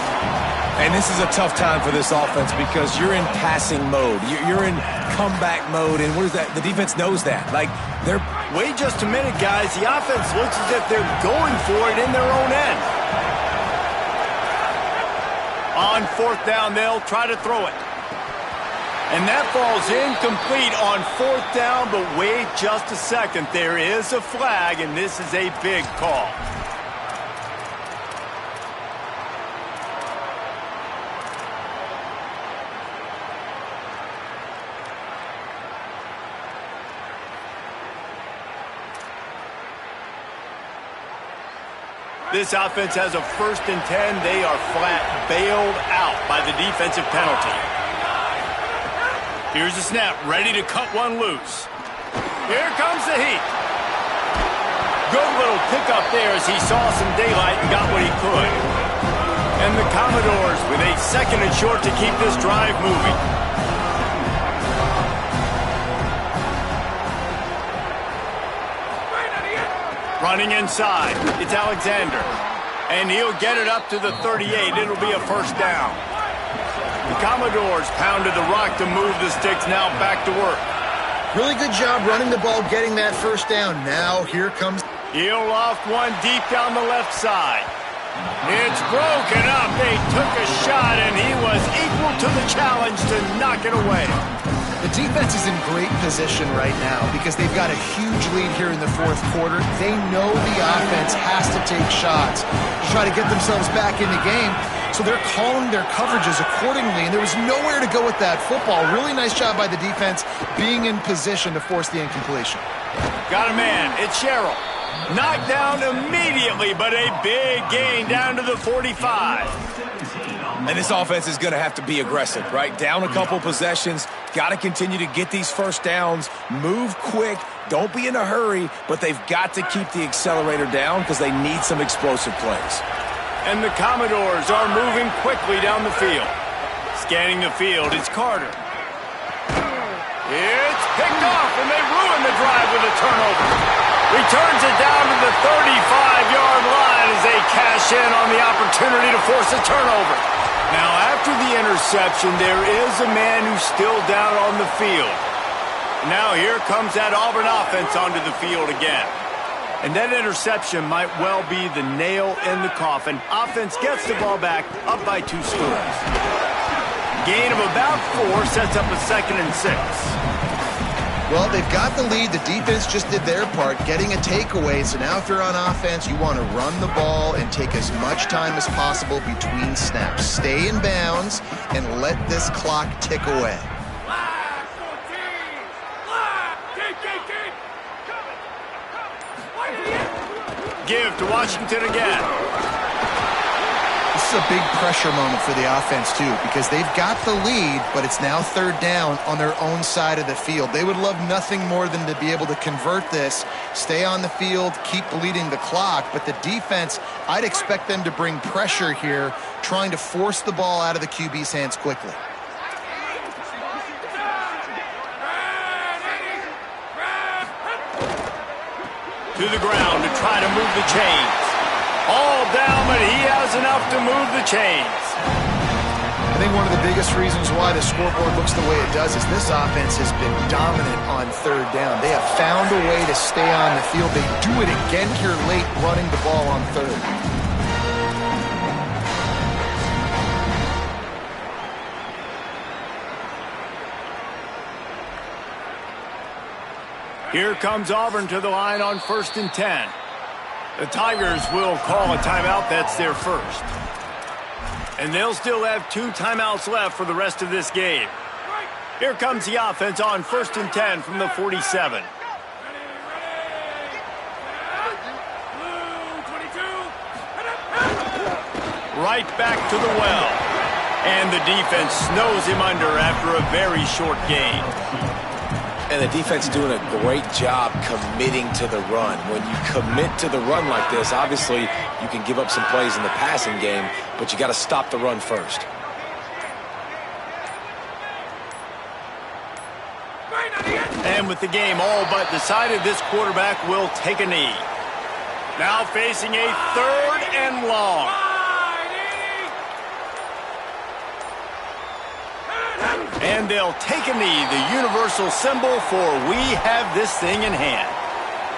S3: And this is a tough time for this offense because you're in passing mode. You're in comeback mode, and what is that? The defense knows that. Like, they're...
S1: Wait just a minute, guys. The offense looks as if they're going for it in their own end. On 4th down, they'll try to throw it. And that falls incomplete on 4th down, but wait just a second. There is a flag, and this is a big call. This offense has a 1st and 10. They are flat bailed out by the defensive penalty. Here's the snap, ready to cut one loose. Here comes the heat. Good little pickup there as he saw some daylight and got what he could. And the Commodores with a 2nd and short to keep this drive moving. Running inside, it's Alexander. And he'll get it up to the 38. It'll be a 1st down. The Commodores pounded the rock to move the sticks, now back to work.
S4: Really good job running the ball, getting that 1st down. Now here comes...
S1: He'll loft one deep down the left side. It's broken up. They took a shot, and he was equal to the challenge to knock it away.
S4: The defense is in great position right now because they've got a huge lead here in the 4th quarter. They know the offense has to take shots to try to get themselves back in the game. So they're calling their coverages accordingly, and there was nowhere to go with that football. Really nice job by the defense being in position to force the incompletion.
S1: Got a man. It's Sherrill. Knocked down immediately, but a big gain down to the 45.
S3: And this offense is going to have to be aggressive, right? Down a couple possessions. Got to continue to get these 1st downs. Move quick. Don't be in a hurry, but they've got to keep the accelerator down because they need some explosive plays.
S1: And the Commodores are moving quickly down the field. Scanning the field, it's Carter. It's picked off, and they ruin the drive with a turnover. Returns it down to the 35-yard line as they cash in on the opportunity to force a turnover. Now, after the interception, there is a man who's still down on the field. Now here comes that Auburn offense onto the field again. And that interception might well be the nail in the coffin. Offense gets the ball back, up by 2 scores. Gain of about 4 sets up a 2nd and 6.
S4: Well, they've got the lead. The defense just did their part, getting a takeaway. So now if you're on offense, you want to run the ball and take as much time as possible between snaps. Stay in bounds and let this clock tick away.
S1: Give to Washington again.
S4: This is a big pressure moment for the offense, too, because they've got the lead, but it's now 3rd down on their own side of the field. They would love nothing more than to be able to convert this, stay on the field, keep bleeding the clock. But the defense, I'd expect them to bring pressure here, trying to force the ball out of the QB's hands quickly.
S1: To the ground to try to move the chains. All down, but he has enough to move the chains.
S4: I think one of the biggest reasons why the scoreboard looks the way it does is this offense has been dominant on 3rd down. They have found a way to stay on the field. They do it again here late, running the ball on 3rd.
S1: Here comes Auburn to the line on 1st and 10. The Tigers will call a timeout. That's their first. And they'll still have 2 timeouts left for the rest of this game. Here comes the offense on 1st and 10 from the 47. Right back to the well. And the defense snows him under after a very short gain.
S3: And the defense doing a great job committing to the run. When you commit to the run like this, obviously you can give up some plays in the passing game, but you got to stop the run first.
S1: And with the game all but decided, this quarterback will take a knee. Now facing a 3rd and long. And they'll take a knee, the universal symbol for we have this thing in hand.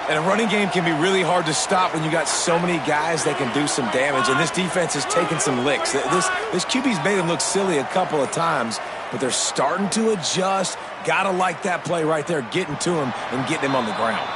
S3: And a running game can be really hard to stop when you got so many guys that can do some damage. And this defense is taking some licks. This QB's made them look silly a couple of times, but they're starting to adjust. Gotta like that play right there, getting to him and getting him on the ground.